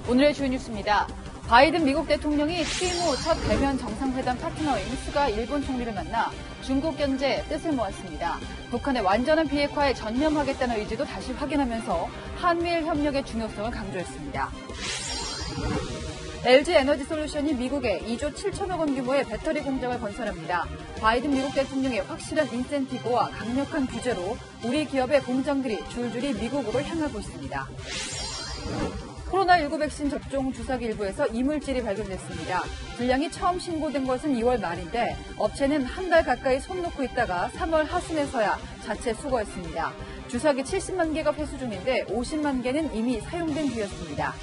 오늘의 주요 뉴스입니다. 바이든 미국 대통령이 취임 후 첫 대면 정상회담 파트너인 스가 일본 총리를 만나 중국 견제에 뜻을 모았습니다. 북한의 완전한 비핵화에 전념하겠다는 의지도 다시 확인하면서 한미일 협력의 중요성을 강조했습니다. LG에너지솔루션이 미국에 2조 7천억 원 규모의 배터리 공장을 건설합니다. 바이든 미국 대통령의 확실한 인센티브와 강력한 규제로 우리 기업의 공장들이 줄줄이 미국으로 향하고 있습니다. 코로나19 백신 접종 주사기 일부에서 이물질이 발견됐습니다. 불량이 처음 신고된 것은 2월 말인데 업체는 한 달 가까이 손 놓고 있다가 3월 하순에서야 자체 수거했습니다. 주사기 70만 개가 회수 중인데 50만 개는 이미 사용된 뒤였습니다.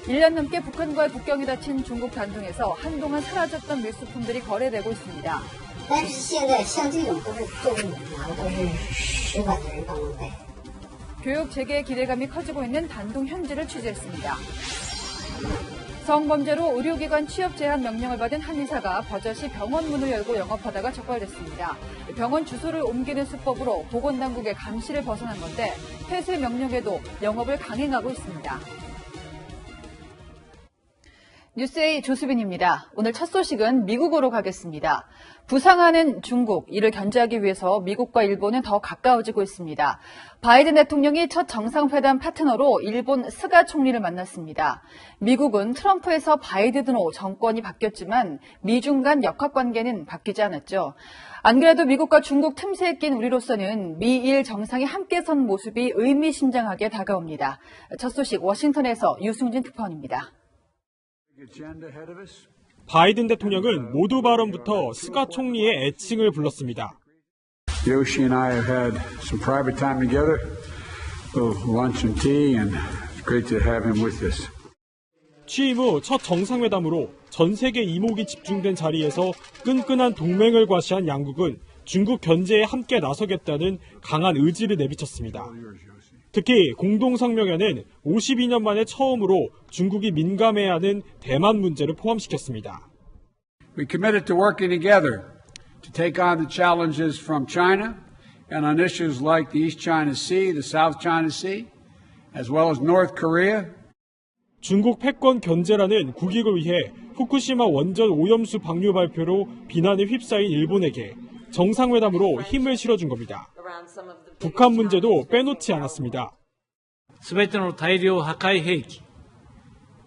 1년 넘게 북한과의 국경이 닫힌 중국 단둥에서 한동안 사라졌던 밀수품들이 거래되고 있습니다. 但是现在像这种都是作为买卖都是10万的人帮忙带。 교육 재개의 기대감이 커지고 있는 단둥 현지를 취재했습니다. 성범죄로 의료기관 취업 제한 명령을 받은 한 의사가 버젓이 병원 문을 열고 영업하다가 적발됐습니다. 병원 주소를 옮기는 수법으로 보건당국의 감시를 벗어난 건데 폐쇄 명령에도 영업을 강행하고 있습니다. 뉴스A 조수빈입니다. 오늘 첫 소식은 미국으로 가겠습니다. 부상하는 중국, 이를 견제하기 위해서 미국과 일본은 더 가까워지고 있습니다. 바이든 대통령이 첫 정상회담 파트너로 일본 스가 총리를 만났습니다. 미국은 트럼프에서 바이든으로 정권이 바뀌었지만 미중 간 역학관계는 바뀌지 않았죠. 안 그래도 미국과 중국 틈새에 낀 우리로서는 미일 정상이 함께 선 모습이 의미심장하게 다가옵니다. 첫 소식 워싱턴에서 유승진 특파원입니다. 바이든 대통령은 모두 발언부터 스가 총리의 애칭을 불렀습니다. Yoshi and I have had some private time together, a little lunch and tea, and it's great to have him with us. 취임 후 첫 정상회담으로 전 세계 이목이 집중된 자리에서 끈끈한 동맹을 과시한 양국은 중국 견제에 함께 나서겠다는 강한 의지를 내비쳤습니다. 특히 공동성명에는 52년 만에 처음으로 중국이 민감해하는 대만 문제를 포함시켰습니다. We committed to working together to take on the challenges from China and on issues like the East China Sea, the South China Sea, as well as North Korea. 중국 패권 견제라는 국익을 위해 후쿠시마 원전 오염수 방류 발표로 비난에 휩싸인 일본에게 정상회담으로 힘을 실어준 겁니다. 북한 문제도 빼놓지 않았습니다. すべての大量破壊兵器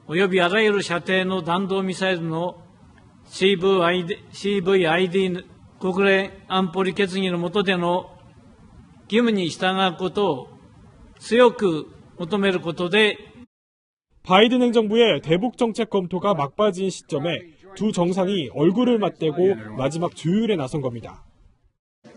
およびあらゆる射程の弾道ミサイルの CVID 国連安保理決議の下での義務に従うことを強く求めることで 바이든 행정부의 대북 정책 검토가 막바지인 시점에 두 정상이 얼굴을 맞대고 마지막 조율에 나선 겁니다.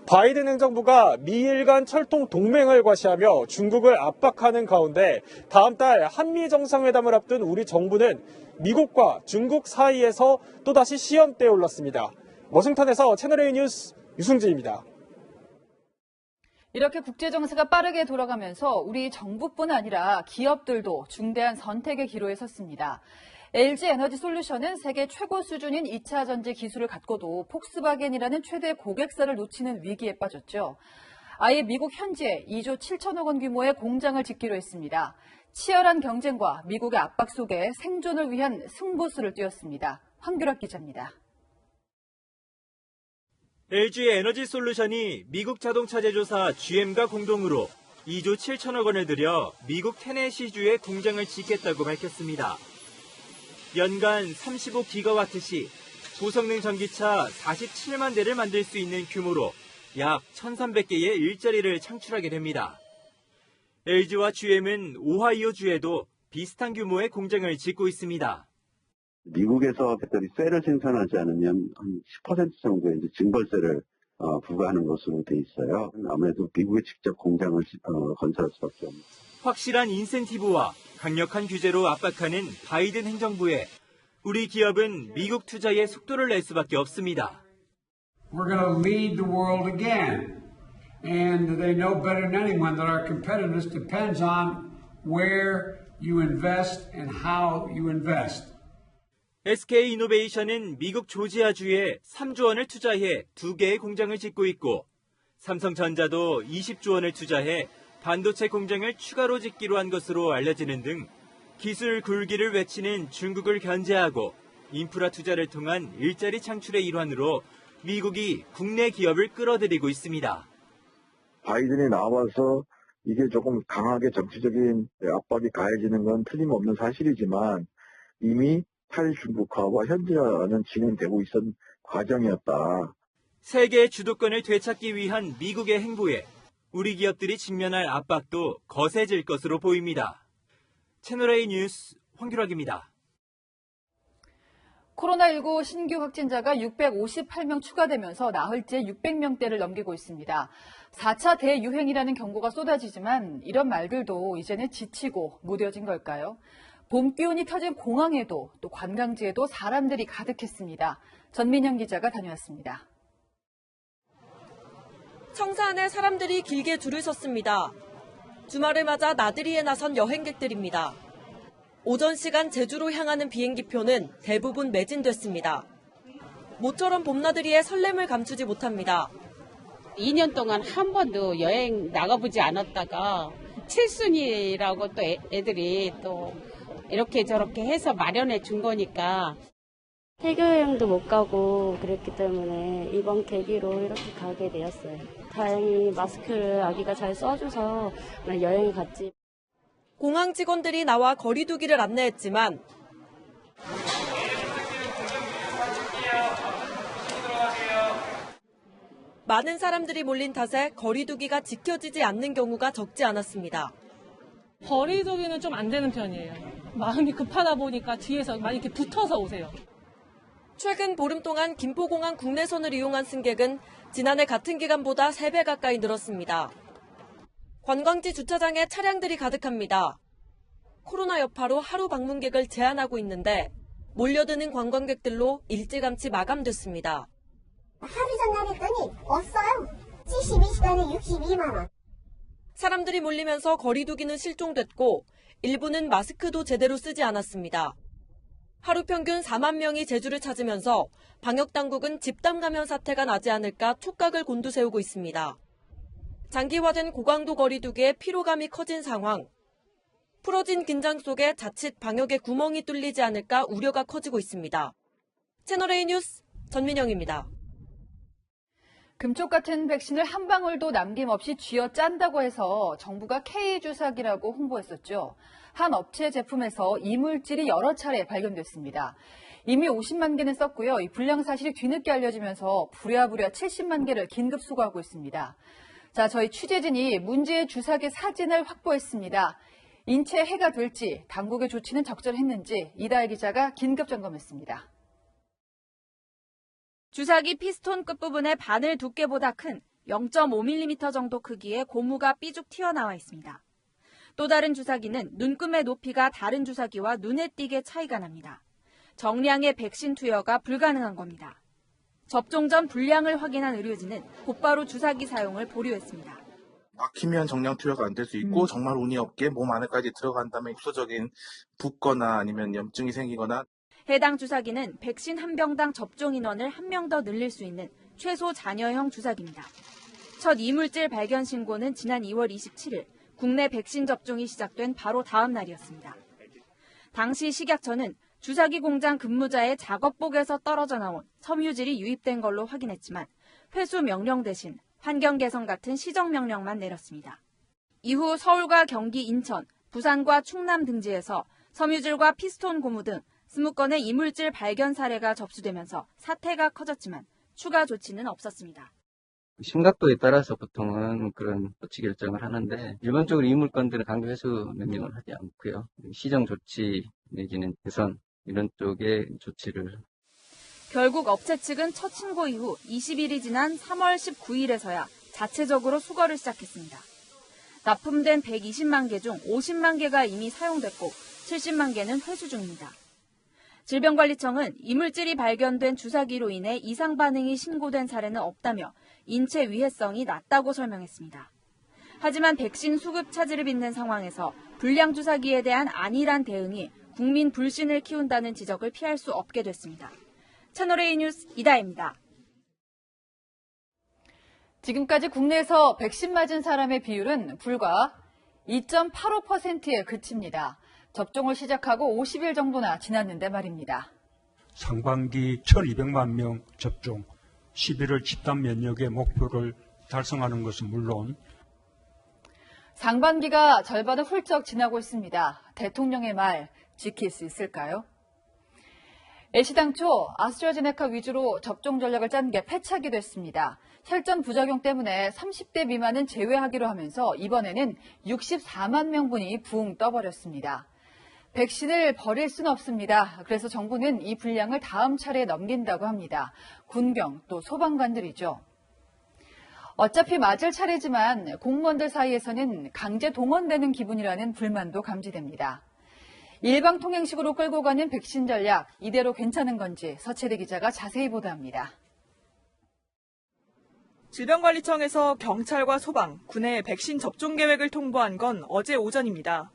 바이든 행정부가 미일 간 철통 동맹을 과시하며 중국을 압박하는 가운데 다음 달 한미 정상회담을 앞둔 우리 정부는 미국과 중국 사이에서 또다시 시험대에 올랐습니다. 워싱턴에서 채널A 뉴스 유승진입니다. 이렇게 국제정세가 빠르게 돌아가면서 우리 정부뿐 아니라 기업들도 중대한 선택의 기로에 섰습니다. LG에너지솔루션은 세계 최고 수준인 2차 전지 기술을 갖고도 폭스바겐이라는 최대 고객사를 놓치는 위기에 빠졌죠. 아예 미국 현지에 2조 7천억 원 규모의 공장을 짓기로 했습니다. 치열한 경쟁과 미국의 압박 속에 생존을 위한 승부수를 띄웠습니다. 황규락 기자입니다. LG에너지솔루션이 미국 자동차 제조사 GM과 공동으로 2조 7천억 원을 들여 미국 테네시주에 공장을 짓겠다고 밝혔습니다. 연간 35기가와트시, 고성능 전기차 47만 대를 만들 수 있는 규모로 약 1,300개의 일자리를 창출하게 됩니다. LG와 GM은 오하이오주에도 비슷한 규모의 공장을 짓고 있습니다. 미국에서 배터리 셀을 생산하지 않으면 한 10% 정도의 이제 증벌세를 부과하는 것으로 돼 있어요. 아무래도 미국에 직접 공장을 건설할 수밖에 없습니다. 확실한 인센티브와 강력한 규제로 압박하는 바이든 행정부에 우리 기업은 미국 투자에 속도를 낼 수밖에 없습니다. We're going to lead the world again. And they know better than anyone that our competitiveness depends on where you invest and how you invest. SK이노베이션은 미국 조지아주에 3조 원을 투자해 2개의 공장을 짓고 있고 삼성전자도 20조 원을 투자해 반도체 공장을 추가로 짓기로 한 것으로 알려지는 등 기술 굴기를 외치는 중국을 견제하고 인프라 투자를 통한 일자리 창출의 일환으로 미국이 국내 기업을 끌어들이고 있습니다. 바이든이 나와서 이게 조금 강하게 정치적인 압박이 가해지는 건 틀림없는 사실이지만 이미 탈중국화와 현재화는 진행되고 있었던 과정이었다. 세계의 주도권을 되찾기 위한 미국의 행보에 우리 기업들이 직면할 압박도 거세질 것으로 보입니다. 채널A 뉴스 황규락입니다. 코로나19 신규 확진자가 658명 추가되면서 나흘째 600명대를 넘기고 있습니다. 4차 대유행이라는 경고가 쏟아지지만 이런 말들도 이제는 지치고 무뎌진 걸까요? 봄 기운이 펴진 공항에도 또 관광지에도 사람들이 가득했습니다. 전민영 기자가 다녀왔습니다. 청사 안에 사람들이 길게 줄을 섰습니다. 주말을 맞아 나들이에 나선 여행객들입니다. 오전 시간 제주로 향하는 비행기표는 대부분 매진됐습니다. 모처럼 봄나들이에 설렘을 감추지 못합니다. 2년 동안 한 번도 여행 나가보지 않았다가 7순이라고 또 애들이 또 이렇게 저렇게 해서 마련해 준 거니까. 해외여행도 못 가고 그랬기 때문에 이번 계기로 이렇게 가게 되었어요. 다행히 마스크를 아기가 잘 써줘서 여행을 갔지. 공항 직원들이 나와 거리 두기를 안내했지만 많은 사람들이 몰린 탓에 거리 두기가 지켜지지 않는 경우가 적지 않았습니다. 거리 두기는 좀 안 되는 편이에요. 마음이 급하다 보니까 뒤에서 많이 이렇게 붙어서 오세요. 최근 보름 동안 김포공항 국내선을 이용한 승객은 지난해 같은 기간보다 3배 가까이 늘었습니다. 관광지 주차장에 차량들이 가득합니다. 코로나 여파로 하루 방문객을 제한하고 있는데 몰려드는 관광객들로 일찌감치 마감됐습니다. 하루 전날 했더니 없어요. 72시간에 62만 원. 사람들이 몰리면서 거리 두기는 실종됐고 일부는 마스크도 제대로 쓰지 않았습니다. 하루 평균 4만 명이 제주를 찾으면서 방역당국은 집단 감염 사태가 나지 않을까 촉각을 곤두세우고 있습니다. 장기화된 고강도 거리 두기에 피로감이 커진 상황. 풀어진 긴장 속에 자칫 방역에 구멍이 뚫리지 않을까 우려가 커지고 있습니다. 채널A 뉴스 전민영입니다. 금쪽 같은 백신을 한 방울도 남김없이 쥐어짠다고 해서 정부가 K주사기라고 홍보했었죠. 한 업체 제품에서 이물질이 여러 차례 발견됐습니다. 이미 50만 개는 썼고요. 이 불량 사실이 뒤늦게 알려지면서 부랴부랴 70만 개를 긴급 수거하고 있습니다. 자, 저희 취재진이 문제의 주사기 사진을 확보했습니다. 인체에 해가 될지, 당국의 조치는 적절했는지 이다혜 기자가 긴급 점검했습니다. 주사기 피스톤 끝부분의 바늘 두께보다 큰 0.5mm 정도 크기의 고무가 삐죽 튀어나와 있습니다. 또 다른 주사기는 눈금의 높이가 다른 주사기와 눈에 띄게 차이가 납니다. 정량의 백신 투여가 불가능한 겁니다. 접종 전 불량을 확인한 의료진은 곧바로 주사기 사용을 보류했습니다. 막히면 정량 투여가 안 될 수 있고 정말 운이 없게 몸 안에까지 들어간 다음에 국소적인 붓거나 아니면 염증이 생기거나 해당 주사기는 백신 한 병당 접종 인원을 한 명 더 늘릴 수 있는 최소 잔여형 주사기입니다. 첫 이물질 발견 신고는 지난 2월 27일 국내 백신 접종이 시작된 바로 다음 날이었습니다. 당시 식약처는 주사기 공장 근무자의 작업복에서 떨어져 나온 섬유질이 유입된 걸로 확인했지만 회수 명령 대신 환경 개선 같은 시정 명령만 내렸습니다. 이후 서울과 경기, 인천, 부산과 충남 등지에서 섬유질과 피스톤 고무 등 20건의 이물질 발견 사례가 접수되면서 사태가 커졌지만 추가 조치는 없었습니다. 심각도에 따라서 보통은 그런 조치 결정을 하는데 일반적으로 이물건들은 강제 회수 명령을 하지 않고요. 시정 조치 내지는 개선 이런 쪽에 조치를. 결국 업체 측은 첫 신고 이후 20일이 지난 3월 19일에서야 자체적으로 수거를 시작했습니다. 납품된 120만 개 중 50만 개가 이미 사용됐고 70만 개는 회수 중입니다. 질병관리청은 이물질이 발견된 주사기로 인해 이상 반응이 신고된 사례는 없다며 인체 위해성이 낮다고 설명했습니다. 하지만 백신 수급 차질을 빚는 상황에서 불량 주사기에 대한 안일한 대응이 국민 불신을 키운다는 지적을 피할 수 없게 됐습니다. 채널A 뉴스 이다혜입니다. 지금까지 국내에서 백신 맞은 사람의 비율은 불과 2.85%에 그칩니다. 접종을 시작하고 50일 정도나 지났는데 말입니다. 상반기 1,200만 명 접종, 11월 집단 면역의 목표를 달성하는 것은 물론 상반기가 절반을 훌쩍 지나고 있습니다. 대통령의 말 지킬 수 있을까요? 애시당초 아스트라제네카 위주로 접종 전략을 짠 게 패착이 됐습니다. 혈전 부작용 때문에 30대 미만은 제외하기로 하면서 이번에는 64만 명분이 붕 떠버렸습니다. 백신을 버릴 수는 없습니다. 그래서 정부는 이 분량을 다음 차례에 넘긴다고 합니다. 군경 또 소방관들이죠. 어차피 맞을 차례지만 공무원들 사이에서는 강제 동원되는 기분이라는 불만도 감지됩니다. 일방통행식으로 끌고 가는 백신 전략, 이대로 괜찮은 건지 서채리 기자가 자세히 보도합니다. 질병관리청에서 경찰과 소방, 군의 백신 접종 계획을 통보한 건 어제 오전입니다.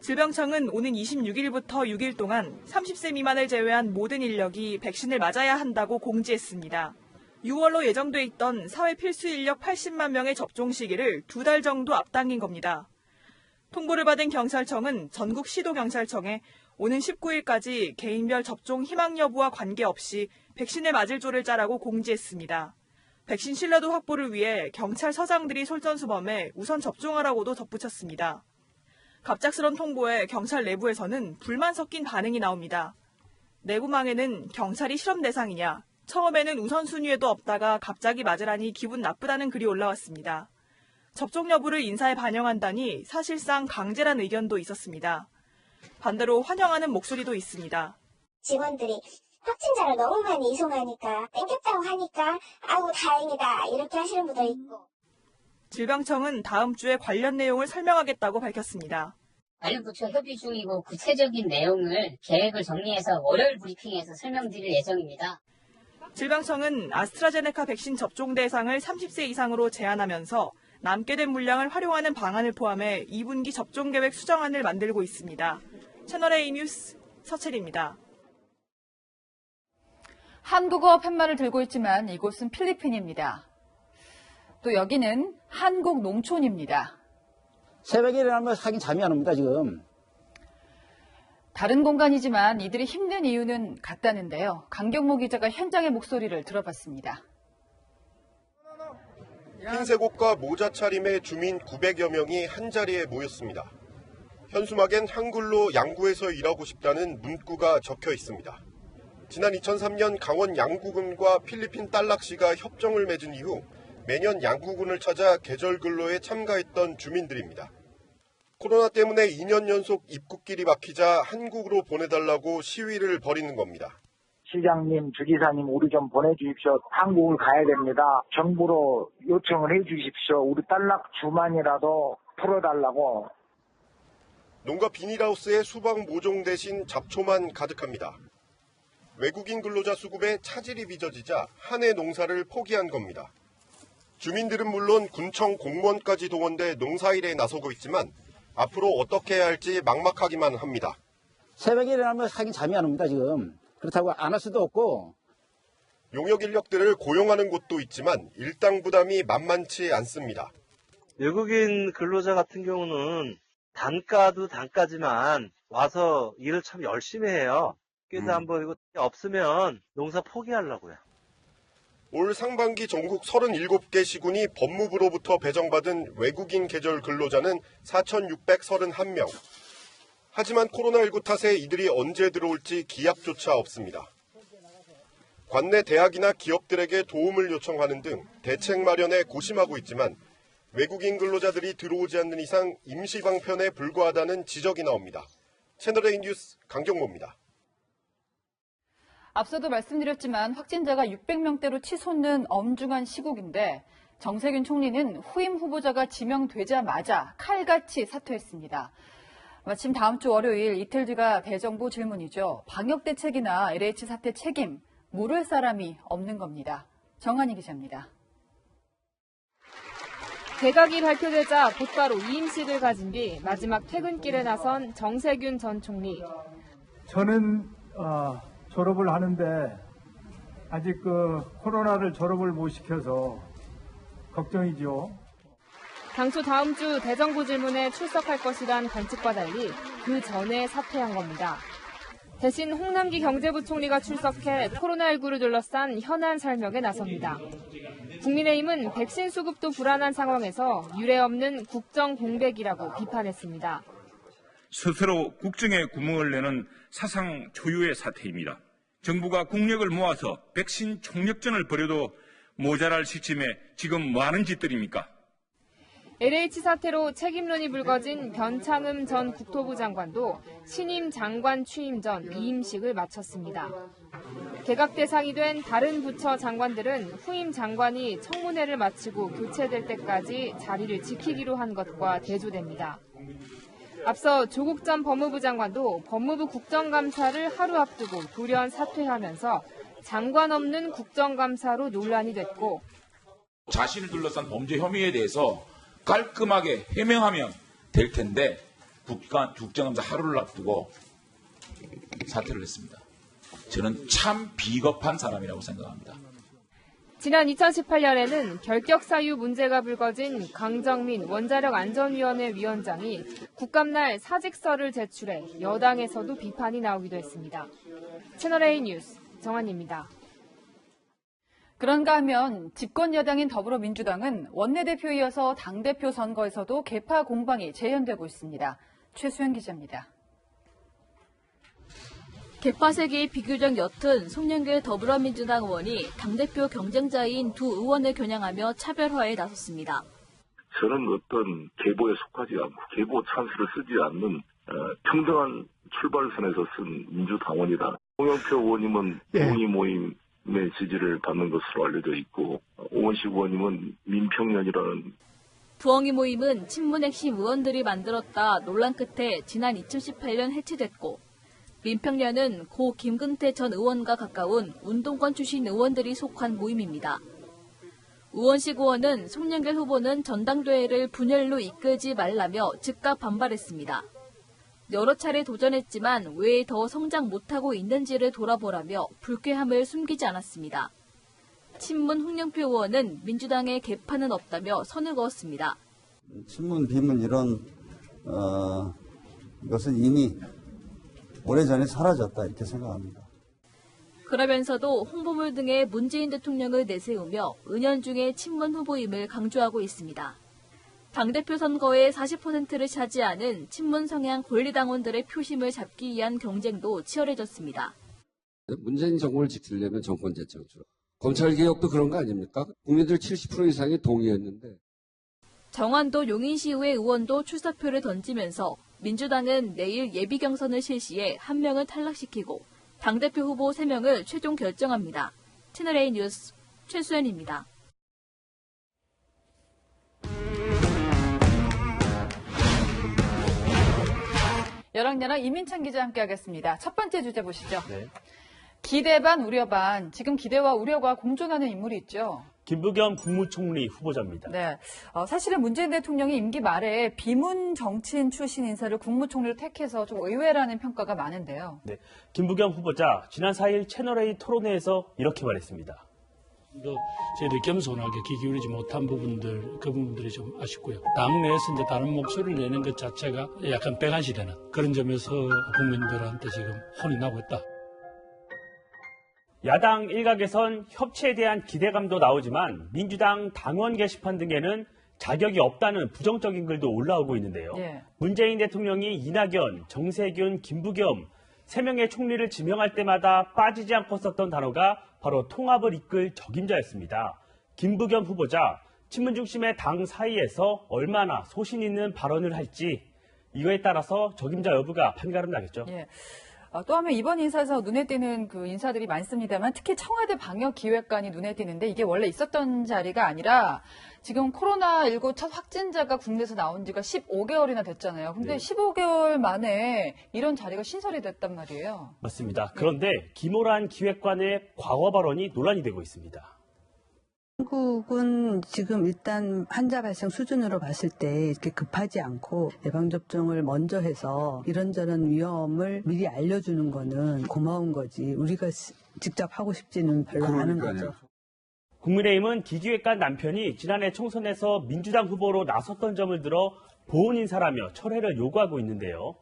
질병청은 오는 26일부터 6일 동안 30세 미만을 제외한 모든 인력이 백신을 맞아야 한다고 공지했습니다. 6월로 예정돼 있던 사회 필수 인력 80만 명의 접종 시기를 2달 정도 앞당긴 겁니다. 통보를 받은 경찰청은 전국 시도경찰청에 오는 19일까지 개인별 접종 희망 여부와 관계없이 백신을 맞을 조를 짜라고 공지했습니다. 백신 신뢰도 확보를 위해 경찰서장들이 솔선수범해 우선 접종하라고도 덧붙였습니다. 갑작스런 통보에 경찰 내부에서는 불만 섞인 반응이 나옵니다. 내부망에는 경찰이 실험 대상이냐, 처음에는 우선순위에도 없다가 갑자기 맞으라니 기분 나쁘다는 글이 올라왔습니다. 접종 여부를 인사에 반영한다니 사실상 강제란 의견도 있었습니다. 반대로 환영하는 목소리도 있습니다. 직원들이 확진자를 너무 많이 이송하니까 땡겼다고 하니까 아우 다행이다 이렇게 하시는 분도 있고. 질병청은 다음 주에 관련 내용을 설명하겠다고 밝혔습니다. 관련부처 협의 중이고 구체적인 내용을 계획을 정리해서 월요일 브리핑에서 설명드릴 예정입니다. 질병청은 아스트라제네카 백신 접종 대상을 30세 이상으로 제한하면서 남게 된 물량을 활용하는 방안을 포함해 2분기 접종 계획 수정안을 만들고 있습니다. 채널A 뉴스 서채리입니다. 한국어 팻말을 들고 있지만 이곳은 필리핀입니다. 또 여기는 한국 농촌입니다. 새벽에 일어나면 하긴 잠이 안 옵니다, 지금. 다른 공간이지만 이들이 힘든 이유는 같다는데요. 강경모 기자가 현장의 목소리를 들어봤습니다. 흰색 옷과 모자 차림의 주민 900여 명이 한자리에 모였습니다. 현수막엔 한글로 양구에서 일하고 싶다는 문구가 적혀 있습니다. 지난 2003년 강원 양구군과 필리핀 딸락시가 협정을 맺은 이후 매년 양구군을 찾아 계절 근로에 참가했던 주민들입니다. 코로나 때문에 2년 연속 입국길이 막히자 한국으로 보내달라고 시위를 벌이는 겁니다. 시장님, 주지사님, 우리 좀 보내주십시오. 한국을 가야 됩니다. 정부로 요청을 해주십시오. 우리 딸락 주만이라도 풀어달라고. 농가 비닐하우스에 수박 모종 대신 잡초만 가득합니다. 외국인 근로자 수급에 차질이 빚어지자 한 해 농사를 포기한 겁니다. 주민들은 물론 군청 공무원까지 동원돼 농사일에 나서고 있지만 앞으로 어떻게 해야 할지 막막하기만 합니다. 새벽에 일어나면 하긴 잠이 안 옵니다, 지금. 그렇다고 안 할 수도 없고. 용역 인력들을 고용하는 곳도 있지만 일당 부담이 만만치 않습니다. 외국인 근로자 같은 경우는 단가도 단가지만 와서 일을 참 열심히 해요. 그래서 한번 이거 없으면 농사 포기하려고요. 올 상반기 전국 37개 시군이 법무부로부터 배정받은 외국인 계절 근로자는 4,631명. 하지만 코로나19 탓에 이들이 언제 들어올지 기약조차 없습니다. 관내 대학이나 기업들에게 도움을 요청하는 등 대책 마련에 고심하고 있지만 외국인 근로자들이 들어오지 않는 이상 임시 방편에 불과하다는 지적이 나옵니다. 채널A 뉴스 강경모입니다. 앞서도 말씀드렸지만 확진자가 600명대로 치솟는 엄중한 시국인데 정세균 총리는 후임 후보자가 지명되자마자 칼같이 사퇴했습니다. 마침 다음 주 월요일 이틀 뒤가 대정부 질문이죠. 방역 대책이나 LH 사태 책임 물을 사람이 없는 겁니다. 정한희 기자입니다. 개각이 발표되자 곧바로 이임식을 가진 뒤 마지막 퇴근길에 나선 정세균 전 총리. 저는 졸업을 하는데 아직 코로나를 졸업을 못 시켜서 걱정이죠. 당초 다음 주 대정부 질문에 출석할 것이란 관측과 달리 그 전에 사퇴한 겁니다. 대신 홍남기 경제부총리가 출석해 코로나19를 둘러싼 현안 설명에 나섭니다. 국민의힘은 백신 수급도 불안한 상황에서 유례없는 국정 공백이라고 비판했습니다. 스스로 국정에 구멍을 내는 사상 초유의 사태입니다. 정부가 국력을 모아서 백신 총력전을 벌여도 모자랄 시점에 지금 뭐 하는 짓들입니까? LH 사태로 책임론이 불거진 변창흠 전 국토부 장관도 신임 장관 취임 전 이임식을 마쳤습니다. 개각 대상이 된 다른 부처 장관들은 후임 장관이 청문회를 마치고 교체될 때까지 자리를 지키기로 한 것과 대조됩니다. 앞서 조국 전 법무부 장관도 법무부 국정감사를 하루 앞두고 돌연 사퇴하면서 장관 없는 국정감사로 논란이 됐고 자신을 둘러싼 범죄 혐의에 대해서 깔끔하게 해명하면 될 텐데 국정감사 하루를 앞두고 사퇴를 했습니다. 저는 참 비겁한 사람이라고 생각합니다. 지난 2018년에는 결격 사유 문제가 불거진 강정민 원자력안전위원회 위원장이 국감날 사직서를 제출해 여당에서도 비판이 나오기도 했습니다. 채널A 뉴스 정한입니다. 그런가 하면 집권 여당인 더불어민주당은 원내대표 이어서 당대표 선거에서도 계파 공방이 재현되고 있습니다. 최수연 기자입니다. 개파색이 비교적 옅은 송영길 더불어민주당 의원이 당대표 경쟁자인 두 의원을 겨냥하며 차별화에 나섰습니다. 저는 어떤 계보에 속하지 않고 계보 찬스를 쓰지 않는 평등한 출발선에서 쓴 민주당원이다. 홍영표 의원님은 동의 모임의 지지를 받는 것으로 알려져 있고 오원식 의원님은 민평연이라는 부엉이 모임은 친문 핵심 의원들이 만들었다 논란 끝에 지난 2018년 해체됐고 민평연은 고 김근태 전 의원과 가까운 운동권 출신 의원들이 속한 모임입니다. 우원식 의원은 송영길 후보는 전당대회를 분열로 이끌지 말라며 즉각 반발했습니다. 여러 차례 도전했지만 왜 더 성장 못하고 있는지를 돌아보라며 불쾌함을 숨기지 않았습니다. 친문 홍영표 의원은 민주당의 개파는 없다며 선을 그었습니다. 친문, 비문 이런 것은 이미 오래전에 사라졌다 이렇게 생각합니다. 그러면서도 홍보물 등의 문재인 대통령을 내세우며 은연중에 친문 후보임을 강조하고 있습니다. 당대표 선거의 40%를 차지하는 친문 성향 권리당원들의 표심을 잡기 위한 경쟁도 치열해졌습니다. 문재인 정권을 지키려면 정권 재창출. 검찰개혁도 그런 거 아닙니까? 국민들 70% 이상이 동의했는데. 정안도 용인시의회 의원도 출사표를 던지면서 민주당은 내일 예비 경선을 실시해 한 명을 탈락시키고 당대표 후보 3명을 최종 결정합니다. 채널A 뉴스 최수연입니다. 여랑야랑 이민찬 기자 함께하겠습니다. 첫 번째 주제 보시죠. 네. 기대 반 우려 반. 지금 기대와 우려가 공존하는 인물이 있죠. 김부겸 국무총리 후보자입니다. 네, 사실은 문재인 대통령이 임기 말에 비문 정치인 출신 인사를 국무총리로 택해서 좀 의외라는 평가가 많은데요. 네, 김부겸 후보자 지난 4일 채널A 토론회에서 이렇게 말했습니다. 저희들이 겸손하게 귀 기울이지 못한 부분들, 그 부분들이 좀 아쉽고요. 당 내에서 이제 다른 목소리를 내는 것 자체가 약간 백안시되는 그런 점에서 국민들한테 지금 혼이 나고 있다. 야당 일각에선 협치에 대한 기대감도 나오지만 민주당 당원 게시판 등에는 자격이 없다는 부정적인 글도 올라오고 있는데요. 네. 문재인 대통령이 이낙연, 정세균, 김부겸 3명의 총리를 지명할 때마다 빠지지 않고 썼던 단어가 바로 통합을 이끌 적임자였습니다. 김부겸 후보자, 친문 중심의 당 사이에서 얼마나 소신 있는 발언을 할지 이거에 따라서 적임자 여부가 판가름 나겠죠. 네. 또 하면 이번 인사에서 눈에 띄는 그 인사들이 많습니다만 특히 청와대 방역기획관이 눈에 띄는데 이게 원래 있었던 자리가 아니라 지금 코로나19 첫 확진자가 국내에서 나온 지가 15개월이나 됐잖아요. 근데 네. 15개월 만에 이런 자리가 신설이 됐단 말이에요. 맞습니다. 그런데 김호란 기획관의 과거 발언이 논란이 되고 있습니다. 한국은 지금 일단 환자 발생 수준으로 봤을 때 이렇게 급하지 않고 예방접종을 먼저 해서 이런저런 위험을 미리 알려주는 거는 고마운 거지. 우리가 직접 하고 싶지는 별로 않은 거죠. 국민의힘은 기기획관 남편이 지난해 총선에서 민주당 후보로 나섰던 점을 들어 보훈 인사라며 철회를 요구하고 있는데요.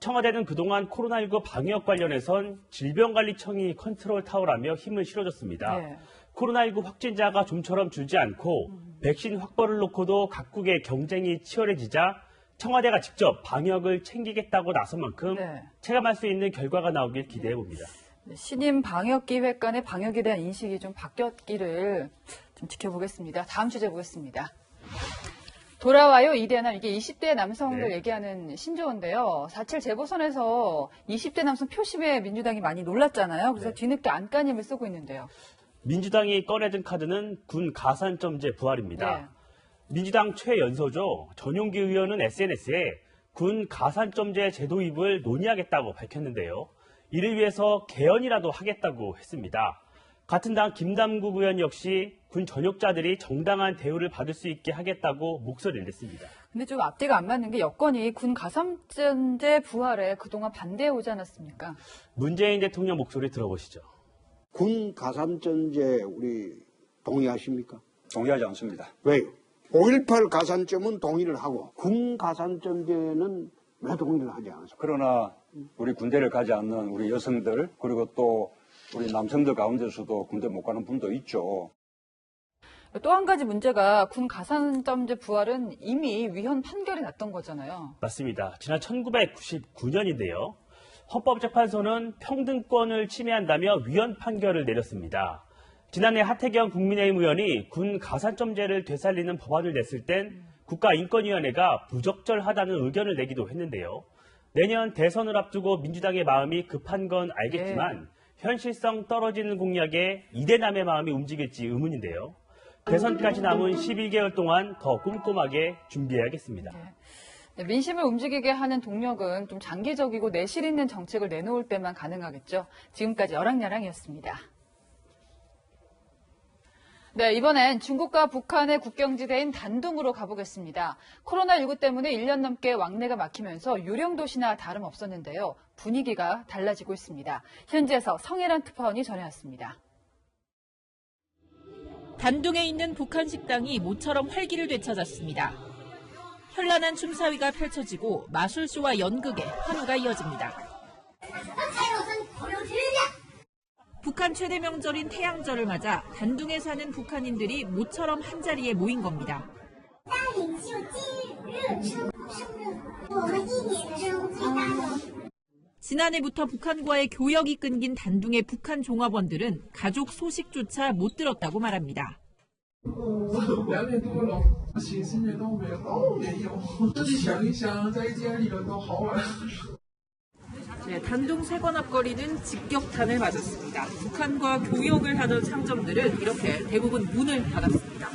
청와대는 그동안 코로나19 방역 관련해선 질병관리청이 컨트롤 타워라며 힘을 실어줬습니다. 네. 코로나19 확진자가 좀처럼 줄지 않고 백신 확보를 놓고도 각국의 경쟁이 치열해지자 청와대가 직접 방역을 챙기겠다고 나선 만큼 체감할 수 있는 결과가 나오길 기대해봅니다. 신임 방역기획관의 방역에 대한 인식이 좀 바뀌었기를 좀 지켜보겠습니다. 다음 주제 보겠습니다. 돌아와요 이대남, 이게 20대 남성들 얘기하는 신조어인데요. 4.7 재보선에서 20대 남성 표심에 민주당이 많이 놀랐잖아요. 그래서 뒤늦게 안간힘을 쓰고 있는데요. 민주당이 꺼내든 카드는 군 가산점제 부활입니다. 민주당 최연소죠. 전용기 의원은 SNS에 군 가산점제 제도 도입을 논의하겠다고 밝혔는데요. 이를 위해서 개헌이라도 하겠다고 했습니다. 같은 당 김남국 의원 역시 군 전역자들이 정당한 대우를 받을 수 있게 하겠다고 목소리를 냈습니다. 근데 좀 앞뒤가 안 맞는 게 여권이 군 가산점제 부활에 그동안 반대해 오지 않았습니까? 문재인 대통령 목소리 들어보시죠. 군 가산점제 우리 동의하십니까? 동의하지 않습니다. 왜요? 5.18 가산점은 동의를 하고 군 가산점제는 왜 동의를 하지 않습니까? 그러나 우리 군대를 가지 않는 우리 여성들 그리고 또 우리 남성들 가운데서도 군대 못 가는 분도 있죠. 또 한 가지 문제가 군 가산점제 부활은 이미 위헌 판결이 났던 거잖아요. 맞습니다. 지난 1999년인데요. 헌법재판소는 평등권을 침해한다며 위헌 판결을 내렸습니다. 지난해 하태경 국민의힘 의원이 군 가산점제를 되살리는 법안을 냈을 땐 국가인권위원회가 부적절하다는 의견을 내기도 했는데요. 내년 대선을 앞두고 민주당의 마음이 급한 건 알겠지만 현실성 떨어지는 공약에 이대남의 마음이 움직일지 의문인데요. 대선까지 남은 11개월 동안 더 꼼꼼하게 준비해야겠습니다. 민심을 움직이게 하는 동력은 좀 장기적이고 내실 있는 정책을 내놓을 때만 가능하겠죠. 지금까지 여랑야랑이었습니다. 네, 이번엔 중국과 북한의 국경지대인 단둥으로 가보겠습니다. 코로나19 때문에 1년 넘게 왕래가 막히면서 유령 도시나 다름없었는데요. 분위기가 달라지고 있습니다. 현지에서 성혜란 특파원이 전해왔습니다. 단둥에 있는 북한 식당이 모처럼 활기를 되찾았습니다. 현란한 춤사위가 펼쳐지고 마술쇼와 연극에 환호가 이어집니다. 북한 최대 명절인 태양절을 맞아 단둥에 사는 북한인들이 모처럼 한자리에 모인 겁니다. 지난해부터 북한과의 교역이 끊긴 단둥의 북한 종업원들은 가족 소식조차 못 들었다고 말합니다. 단둥 세관 앞거리는 직격탄을 맞았습니다. 북한과 교역을 하던 상점들은 이렇게 대부분 문을 닫았습니다.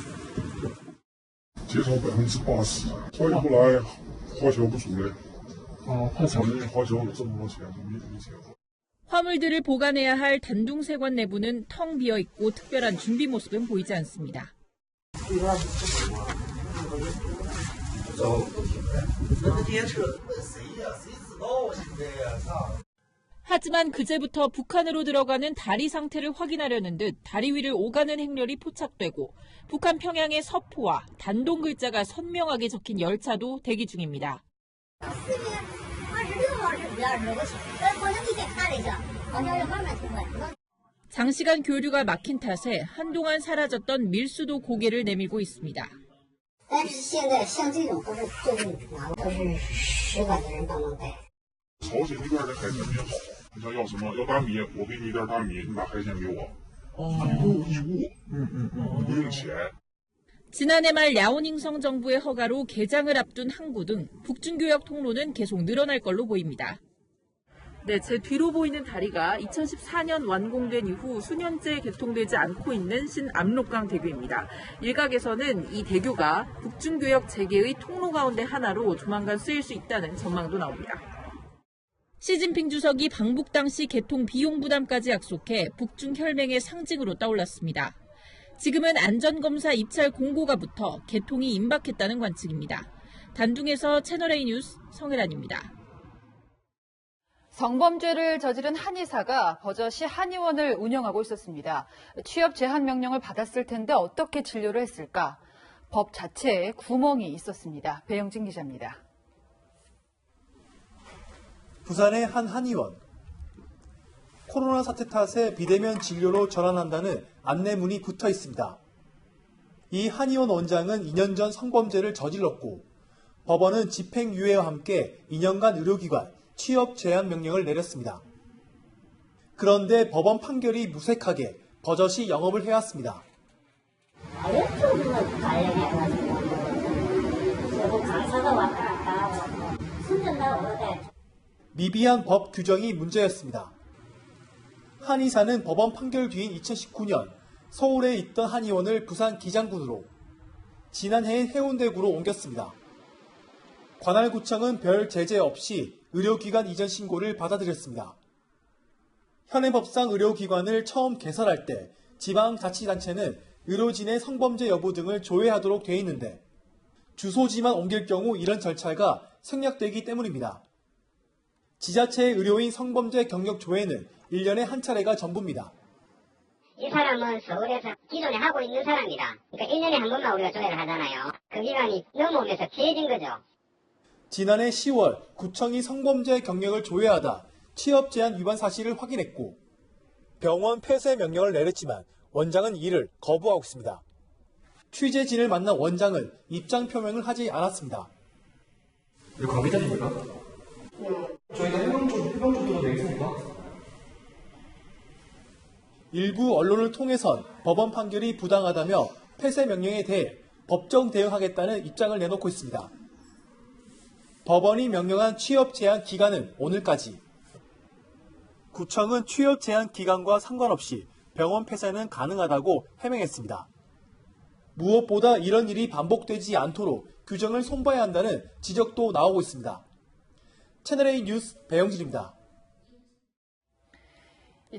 화물들을 보관해야 할 단둥 세관 내부는 텅 비어 있고 특별한 준비 모습은 보이지 않습니다. 하지만 그제부터 북한으로 들어가는 다리 상태를 확인하려는 듯 다리 위를 오가는 행렬이 포착되고 북한 평양의 서포와 단동 글자가 선명하게 적힌 열차도 대기 중입니다. 장시간 교류가 막힌 탓에 한동안 사라졌던 밀수도 고개를 내밀고 있습니다. 지난해 말 랴오닝성 정부의 허가로 개장을 앞둔 항구 등 북중교역 통로는 계속 늘어날 걸로 보입니다. 네, 제 뒤로 보이는 다리가 2014년 완공된 이후 수년째 개통되지 않고 있는 신압록강 대교입니다. 일각에서는 이 대교가 북중교역 재개의 통로 가운데 하나로 조만간 쓰일 수 있다는 전망도 나옵니다. 시진핑 주석이 방북 당시 개통 비용 부담까지 약속해 북중 혈맹의 상징으로 떠올랐습니다. 지금은 안전검사 입찰 공고가 붙어 개통이 임박했다는 관측입니다. 단둥에서 채널A 뉴스 성혜란입니다. 성범죄를 저지른 한의사가 버젓이 한의원을 운영하고 있었습니다. 취업 제한 명령을 받았을 텐데 어떻게 진료를 했을까? 법 자체에 구멍이 있었습니다. 배영진 기자입니다. 부산의 한 한의원. 코로나 사태 탓에 비대면 진료로 전환한다는 안내문이 붙어 있습니다. 이 한의원 원장은 2년 전 성범죄를 저질렀고 법원은 집행유예와 함께 2년간 의료기관 취업 제한 명령을 내렸습니다. 그런데 법원 판결이 무색하게 버젓이 영업을 해왔습니다. 미비한 법 규정이 문제였습니다. 한의사는 법원 판결 뒤인 2019년 서울에 있던 한의원을 부산 기장군으로, 지난해엔 해운대구로 옮겼습니다. 관할구청은 별 제재 없이 의료기관 이전 신고를 받아들였습니다. 현행법상 의료기관을 처음 개설할 때 지방자치단체는 의료진의 성범죄 여부 등을 조회하도록 돼 있는데 주소지만 옮길 경우 이런 절차가 생략되기 때문입니다. 지자체의 의료인 성범죄 경력 조회는 1년에 한 차례가 전부입니다. 이 사람은 서울에서 기존에 하고 있는 사람이다. 그러니까 1년에 한 번만 우리가 조회를 하잖아요. 그 기간이 넘어오면서 피해진 거죠. 지난해 10월 구청이 성범죄 경력을 조회하다 취업 제한 위반 사실을 확인했고 병원 폐쇄 명령을 내렸지만 원장은 이를 거부하고 있습니다. 취재진을 만난 원장은 입장 표명을 하지 않았습니다. 이거 관계자입니까? 저희가 해명 정도로 내겠습니까? 일부 언론을 통해선 법원 판결이 부당하다며 폐쇄 명령에 대해 법정 대응하겠다는 입장을 내놓고 있습니다. 법원이 명령한 취업 제한 기간은 오늘까지. 구청은 취업 제한 기간과 상관없이 병원 폐쇄는 가능하다고 해명했습니다. 무엇보다 이런 일이 반복되지 않도록 규정을 손봐야 한다는 지적도 나오고 있습니다. 채널A 뉴스 배영진입니다.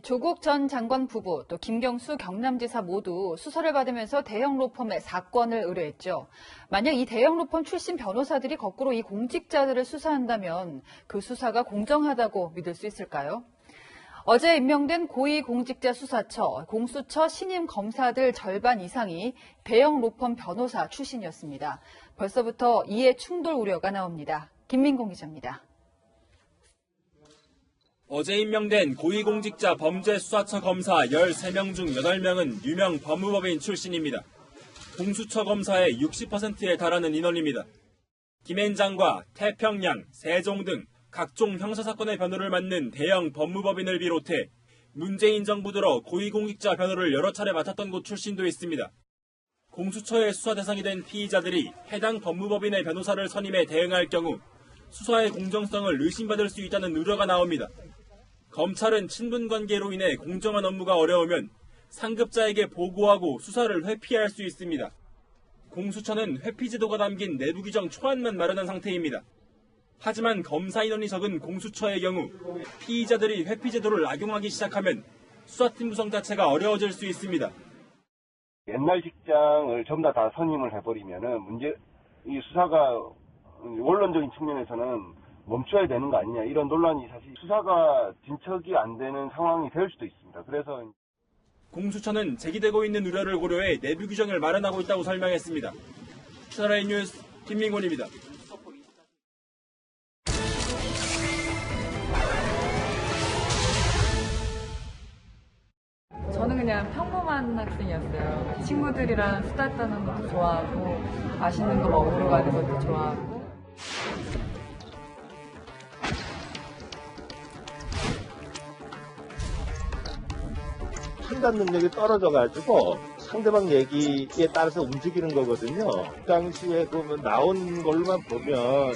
조국 전 장관 부부 또 김경수 경남지사 모두 수사를 받으면서 대형 로펌의 사건을 의뢰했죠. 만약 이 대형 로펌 출신 변호사들이 거꾸로 이 공직자들을 수사한다면 그 수사가 공정하다고 믿을 수 있을까요? 어제 임명된 고위공직자수사처, 공수처 신임 검사들 절반 이상이 대형 로펌 변호사 출신이었습니다. 벌써부터 이해 충돌 우려가 나옵니다. 김민공 기자입니다. 어제 임명된 고위공직자 범죄수사처 검사 13명 중 8명은 유명 법무법인 출신입니다. 공수처 검사의 60%에 달하는 인원입니다. 김앤장과 태평양, 세종 등 각종 형사사건의 변호를 맡는 대형 법무법인을 비롯해 문재인 정부 들어 고위공직자 변호를 여러 차례 맡았던 곳 출신도 있습니다. 공수처의 수사 대상이 된 피의자들이 해당 법무법인의 변호사를 선임해 대응할 경우 수사의 공정성을 의심받을 수 있다는 우려가 나옵니다. 검찰은 친분관계로 인해 공정한 업무가 어려우면 상급자에게 보고하고 수사를 회피할 수 있습니다. 공수처는 회피 제도가 담긴 내부 규정 초안만 마련한 상태입니다. 하지만 검사 인원이 적은 공수처의 경우 피의자들이 회피 제도를 악용하기 시작하면 수사팀 구성 자체가 어려워질 수 있습니다. 옛날 직장을 전부 다 선임을 해버리면은 이 수사가 원론적인 측면에서는 멈춰야 되는 거 아니냐 이런 논란이 사실 수사가 진척이 안 되는 상황이 될 수도 있습니다. 그래서 공수처는 제기되고 있는 우려를 고려해 내부 규정을 마련하고 있다고 설명했습니다. 채널A 뉴스 김민곤입니다. 저는 그냥 평범한 학생이었어요. 친구들이랑 수다 떠는 것도 좋아하고 맛있는 거 먹으러 가는 것도 좋아하고. 판단 능력이 떨어져가지고 상대방 얘기에 따라서 움직이는 거거든요. 그 당시에 보면 나온 걸로만 보면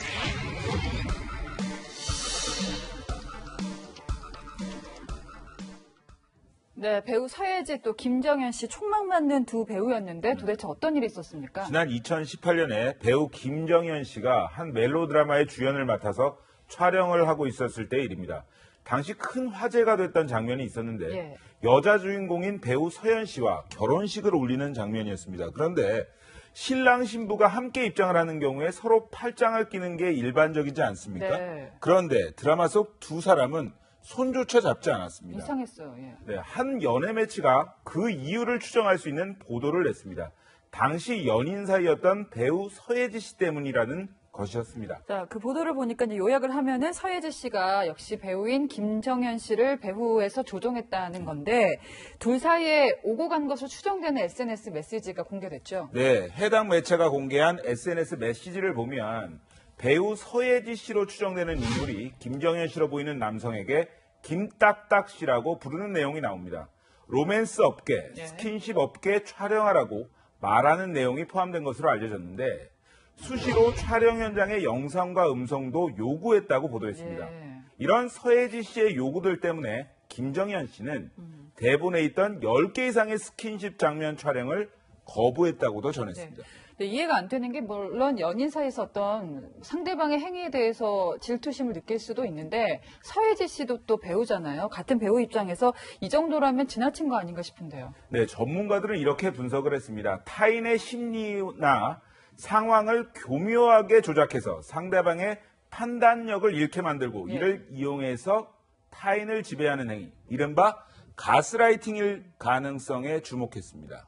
네, 배우 서예지 또 김정현 씨 촉망 맞는 두 배우였는데 도대체 어떤 일이 있었습니까? 지난 2018년에 배우 김정현 씨가 한 멜로드라마의 주연을 맡아서 촬영을 하고 있었을 때의 일입니다. 당시 큰 화제가 됐던 장면이 있었는데 여자 주인공인 배우 서연 씨와 결혼식을 올리는 장면이었습니다. 그런데 신랑 신부가 함께 입장을 하는 경우에 서로 팔짱을 끼는 게 일반적이지 않습니까? 네. 그런데 드라마 속 두 사람은 손조차 잡지 않았습니다. 이상했어요. 예. 네, 한 연예 매체가 그 이유를 추정할 수 있는 보도를 냈습니다. 당시 연인 사이였던 배우 서예지 씨 때문이라는 것이었습니다. 자, 그 보도를 보니까 이제 요약을 하면은 서예지 씨가 역시 배우인 김정현 씨를 배후에서 조종했다는 건데 둘 사이에 오고 간 것으로 추정되는 SNS 메시지가 공개됐죠. 네, 해당 매체가 공개한 SNS 메시지를 보면 배우 서예지 씨로 추정되는 인물이 김정현 씨로 보이는 남성에게 김딱딱 씨라고 부르는 내용이 나옵니다. 로맨스 업계, 스킨십 업계 촬영하라고 말하는 내용이 포함된 것으로 알려졌는데 수시로 촬영 현장의 영상과 음성도 요구했다고 보도했습니다. 이런 서예지 씨의 요구들 때문에 김정현 씨는 대본에 있던 10개 이상의 스킨십 장면 촬영을 거부했다고도 전했습니다. 네, 이해가 안 되는 게 물론 연인 사이에서 어떤 상대방의 행위에 대해서 질투심을 느낄 수도 있는데 서예지 씨도 또 배우잖아요. 같은 배우 입장에서 이 정도라면 지나친 거 아닌가 싶은데요. 네, 전문가들은 이렇게 분석을 했습니다. 타인의 심리나 상황을 교묘하게 조작해서 상대방의 판단력을 잃게 만들고 이를 이용해서 타인을 지배하는 행위, 이른바 가스라이팅일 가능성에 주목했습니다.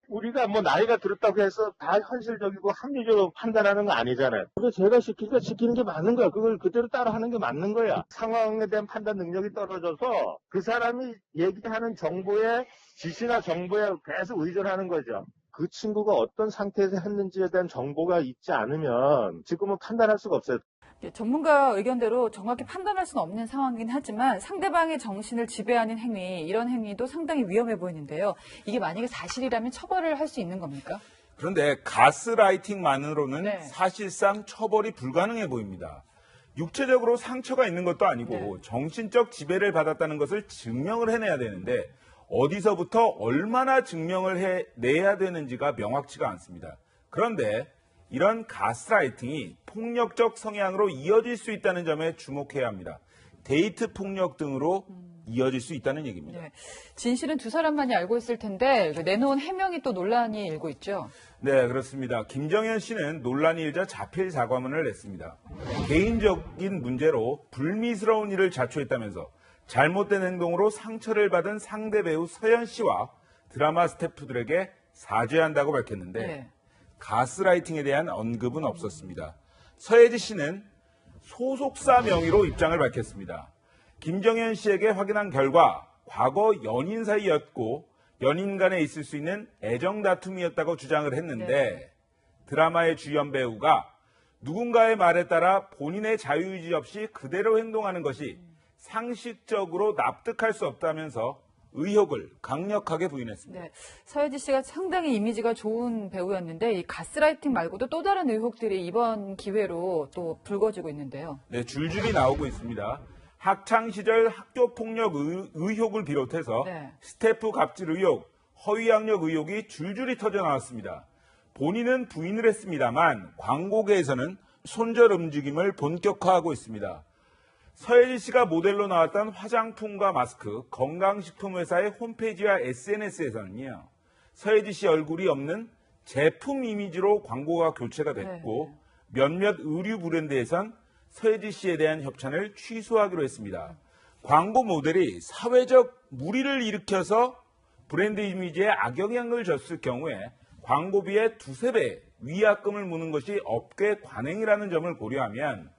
우리가 뭐 나이가 들었다고 해서 다 현실적이고 합리적으로 판단하는 거 아니잖아요. 그게 제가 시키니까 시키는 게 맞는 거야. 그걸 그대로 따라 하는 게 맞는 거야. 상황에 대한 판단 능력이 떨어져서 그 사람이 얘기하는 정보에 지시나 정보에 계속 의존하는 거죠. 그 친구가 어떤 상태에서 했는지에 대한 정보가 있지 않으면 지금은 판단할 수가 없어요. 전문가 의견대로 정확히 판단할 수는 없는 상황이긴 하지만 상대방의 정신을 지배하는 행위, 이런 행위도 상당히 위험해 보이는데요. 이게 만약에 사실이라면 처벌을 할 수 있는 겁니까? 그런데 가스라이팅만으로는 사실상 처벌이 불가능해 보입니다. 육체적으로 상처가 있는 것도 아니고 정신적 지배를 받았다는 것을 증명을 해내야 되는데 어디서부터 얼마나 증명을 해내야 되는지가 명확치가 않습니다. 그런데 이런 가스라이팅이 폭력적 성향으로 이어질 수 있다는 점에 주목해야 합니다. 데이트 폭력 등으로 이어질 수 있다는 얘기입니다. 네. 진실은 두 사람만이 알고 있을 텐데 내놓은 해명이 또 논란이 일고 있죠. 네, 그렇습니다. 김정현 씨는 논란이 일자 자필 사과문을 냈습니다. 개인적인 문제로 불미스러운 일을 자초했다면서 잘못된 행동으로 상처를 받은 상대 배우 서연 씨와 드라마 스태프들에게 사죄한다고 밝혔는데 가스라이팅에 대한 언급은 없었습니다. 서예지 씨는 소속사 명의로 입장을 밝혔습니다. 김정현 씨에게 확인한 결과 과거 연인 사이였고 연인 간에 있을 수 있는 애정 다툼이었다고 주장을 했는데 드라마의 주연 배우가 누군가의 말에 따라 본인의 자유의지 없이 그대로 행동하는 것이 상식적으로 납득할 수 없다면서 의혹을 강력하게 부인했습니다. 네, 서예지 씨가 상당히 이미지가 좋은 배우였는데 이 가스라이팅 말고도 또 다른 의혹들이 이번 기회로 또 불거지고 있는데요. 네, 줄줄이 나오고 있습니다. 학창 시절 학교 폭력 의혹을 비롯해서 스태프 갑질 의혹, 허위 학력 의혹이 줄줄이 터져 나왔습니다. 본인은 부인을 했습니다만 광고계에서는 손절 움직임을 본격화하고 있습니다. 서예지 씨가 모델로 나왔던 화장품과 마스크, 건강식품 회사의 홈페이지와 SNS에서는요. 서예지 씨 얼굴이 없는 제품 이미지로 광고가 교체가 됐고 몇몇 의류 브랜드에선 서예지 씨에 대한 협찬을 취소하기로 했습니다. 광고 모델이 사회적 물의를 일으켜서 브랜드 이미지에 악영향을 줬을 경우에 광고비의 2~3배 위약금을 무는 것이 업계 관행이라는 점을 고려하면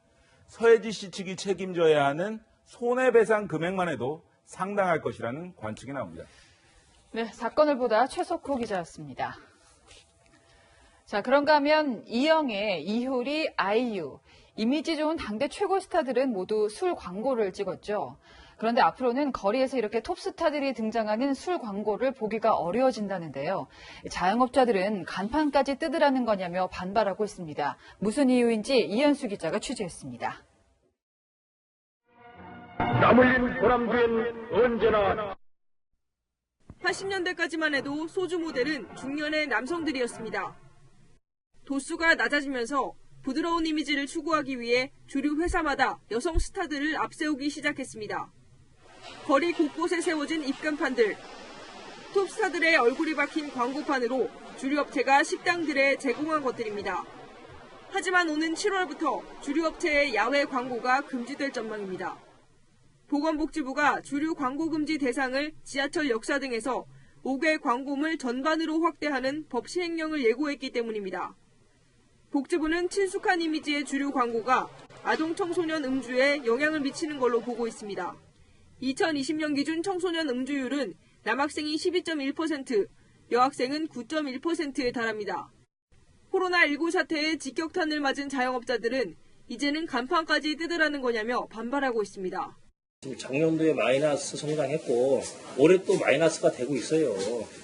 서예지 씨 측이 책임져야 하는 손해배상 금액만 해도 상당할 것이라는 관측이 나옵니다. 네, 사건을 보다 최석호 기자였습니다. 자, 그런가 하면 이영애, 이효리, 아이유, 이미지 좋은 당대 최고 스타들은 모두 술 광고를 찍었죠. 그런데 앞으로는 거리에서 이렇게 톱스타들이 등장하는 술 광고를 보기가 어려워진다는데요. 자영업자들은 간판까지 뜯으라는 거냐며 반발하고 있습니다. 무슨 이유인지 이현수 기자가 취재했습니다. 땀 흘린 보람 뒤엔 언제나 80년대까지만 해도 소주 모델은 중년의 남성들이었습니다. 도수가 낮아지면서 부드러운 이미지를 추구하기 위해 주류 회사마다 여성 스타들을 앞세우기 시작했습니다. 거리 곳곳에 세워진 입간판들, 톱스타들의 얼굴이 박힌 광고판으로 주류업체가 식당들에 제공한 것들입니다. 하지만 오는 7월부터 주류업체의 야외 광고가 금지될 전망입니다. 보건복지부가 주류 광고 금지 대상을 지하철 역사 등에서 5개 광고물 전반으로 확대하는 법 시행령을 예고했기 때문입니다. 복지부는 친숙한 이미지의 주류 광고가 아동 청소년 음주에 영향을 미치는 걸로 보고 있습니다. 2020년 기준 청소년 음주율은 남학생이 12.1%, 여학생은 9.1%에 달합니다. 코로나19 사태에 직격탄을 맞은 자영업자들은 이제는 간판까지 뜯으라는 거냐며 반발하고 있습니다. 지금 작년도에 마이너스 성장했고 올해 또 마이너스가 되고 있어요.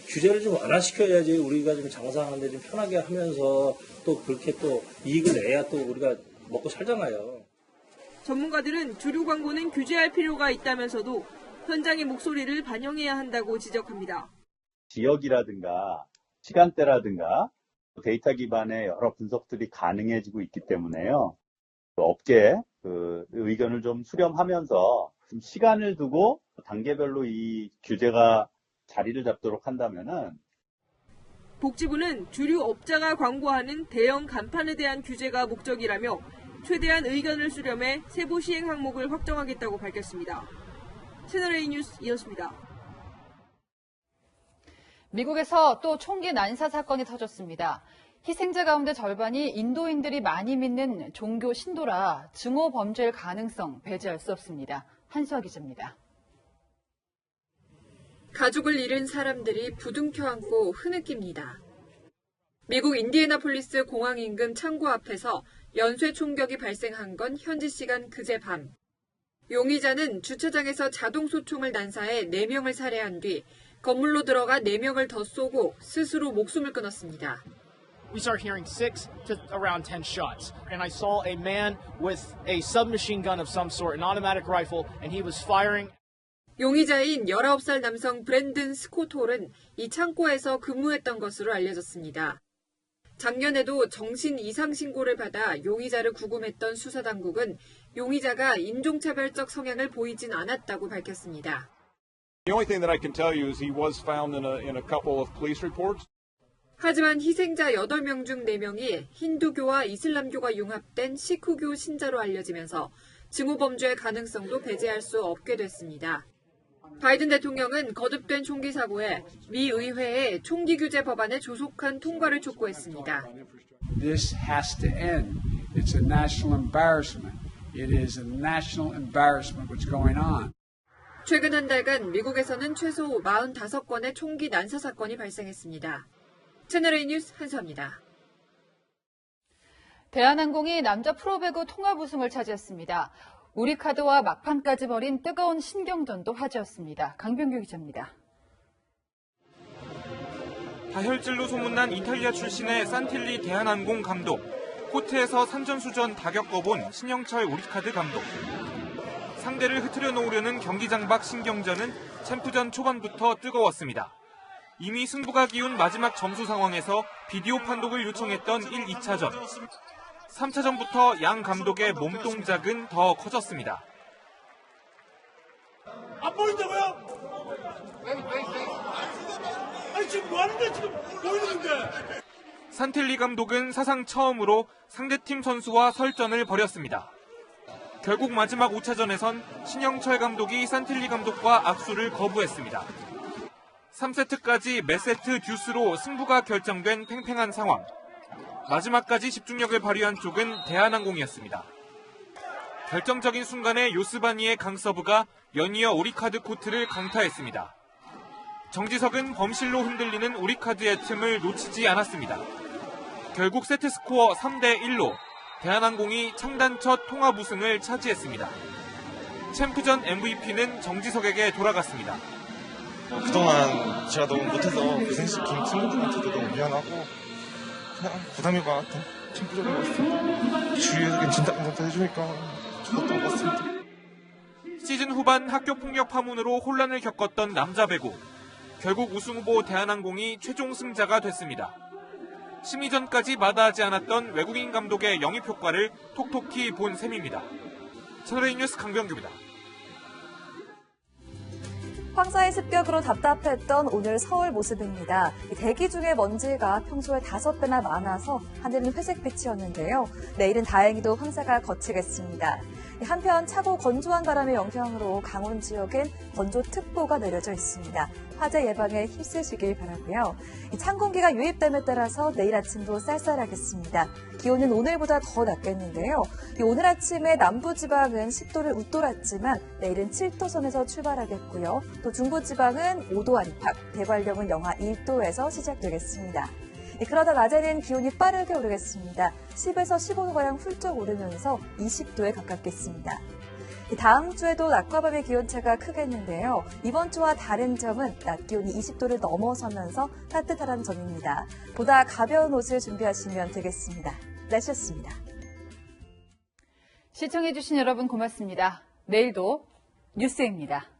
규제를 좀 완화시켜야지 우리가 좀 장사하는데 좀 편하게 하면서 또 그렇게 또 이익을 내야 또 우리가 먹고 살잖아요. 전문가들은 주류 광고는 규제할 필요가 있다면서도 현장의 목소리를 반영해야 한다고 지적합니다. 지역이라든가 시간대라든가 데이터 기반의 여러 분석들이 가능해지고 있기 때문에요. 업계의 의견을 좀 수렴하면서 좀 시간을 두고 단계별로 이 규제가 자리를 잡도록 한다면은 복지부는 주류 업자가 광고하는 대형 간판에 대한 규제가 목적이라며 최대한 의견을 수렴해 세부 시행 항목을 확정하겠다고 밝혔습니다. 채널A 뉴스 이었습니다. 미국에서 또 총기 난사 사건이 터졌습니다. 희생자 가운데 절반이 인도인들이 많이 믿는 종교 신도라 증오 범죄일 가능성 배제할 수 없습니다. 한수아 기자입니다. 가족을 잃은 사람들이 부둥켜 안고 흐느낍니다. 미국 인디애나폴리스 공항 인근 창고 앞에서 연쇄 총격이 발생한 건 현지 시간 그제 밤. 용의자는 주차장에서 자동 소총을 난사해 4명을 살해한 뒤 건물로 들어가 4명을 더 쏘고 스스로 목숨을 끊었습니다. We started hearing 6 to around 10 shots, and I saw a man with a submachine gun of some sort, an automatic rifle, and he was firing. 용의자인 19살 남성 브랜든 스콧홀은 이 창고에서 근무했던 것으로 알려졌습니다. 작년에도 정신 이상 신고를 받아 용의자를 구금했던 수사당국은 용의자가 인종차별적 성향을 보이진 않았다고 밝혔습니다. The only thing that I can tell you is he was found in a couple of police reports. 하지만 희생자 8명 중 4명이 힌두교와 이슬람교가 융합된 시크교 신자로 알려지면서 증오 범죄의 가능성도 배제할 수 없게 됐습니다. 바이든 대통령은 거듭된 총기 사고에 미 의회에 총기 규제 법안의 조속한 통과를 촉구했습니다. This has to end. It's a national embarrassment. It is a national embarrassment what's going on. 최근 한 달간 미국에서는 최소 45건의 총기 난사 사건이 발생했습니다. 채널A 뉴스 한수아입니다. 대한항공이 남자 프로배구 통합 우승을 차지했습니다. 우리카드와 막판까지 벌인 뜨거운 신경전도 화제였습니다. 강병규 기자입니다. 다혈질로 소문난 이탈리아 출신의 산틸리 대한항공 감독, 코트에서 산전수전 다 겪어본 신영철 우리카드 감독. 상대를 흐트려 놓으려는 경기장 밖 신경전은 챔프전 초반부터 뜨거웠습니다. 이미 승부가 기운 마지막 점수 상황에서 비디오 판독을 요청했던 1, 2차전. 3차전부터 양 감독의 몸동작은 더 커졌습니다. 안 보인다고요? 아니 지금 뭐 하는데 지금 보이는데? 산틸리 감독은 사상 처음으로 상대팀 선수와 설전을 벌였습니다. 결국 마지막 5차전에선 신영철 감독이 산틸리 감독과 악수를 거부했습니다. 3세트까지 매 세트 듀스로 승부가 결정된 팽팽한 상황. 마지막까지 집중력을 발휘한 쪽은 대한항공이었습니다. 결정적인 순간에 요스바니의 강서브가 연이어 우리카드 코트를 강타했습니다. 정지석은 범실로 흔들리는 우리카드의 틈을 놓치지 않았습니다. 결국 세트 스코어 3대1로 대한항공이 창단 첫 통합 우승을 차지했습니다. 챔프전 MVP는 정지석에게 돌아갔습니다. 그동안 제가 너무 못해서 고생시킨 팀원들한테도 너무 미안하고 그냥 부담인 것 같아. 챔프전인 것 같습니다. 주위에서 진작부터 해주니까 좋았던 것 같습니다. 시즌 후반 학교폭력 파문으로 혼란을 겪었던 남자 배구. 결국 우승 후보 대한항공이 최종 승자가 됐습니다. 심의전까지 마다하지 않았던 외국인 감독의 영입 효과를 톡톡히 본 셈입니다. 채널A 뉴스 강병규입니다. 황사의 습격으로 답답했던 오늘 서울 모습입니다. 대기 중에 먼지가 평소에 5배나 많아서 하늘은 회색빛이었는데요. 내일은 다행히도 황사가 거치겠습니다. 한편 차고 건조한 바람의 영향으로 강원 지역엔 건조특보가 내려져 있습니다. 화재 예방에 힘쓰시길 바라고요. 찬 공기가 유입됨에 따라서 내일 아침도 쌀쌀하겠습니다. 기온은 오늘보다 더 낮겠는데요. 오늘 아침에 남부지방은 10도를 웃돌았지만 내일은 7도 선에서 출발하겠고요. 또 중부지방은 5도 안팎, 대관령은 영하 1도에서 시작되겠습니다. 그러다 낮에는 기온이 빠르게 오르겠습니다. 10에서 15도가량 훌쩍 오르면서 20도에 가깝겠습니다. 다음 주에도 낮과 밤의 기온차가 크겠는데요. 이번 주와 다른 점은 낮 기온이 20도를 넘어서면서 따뜻하다는 점입니다. 보다 가벼운 옷을 준비하시면 되겠습니다. 날씨였습니다. 시청해주신 여러분 고맙습니다. 내일도 뉴스입니다.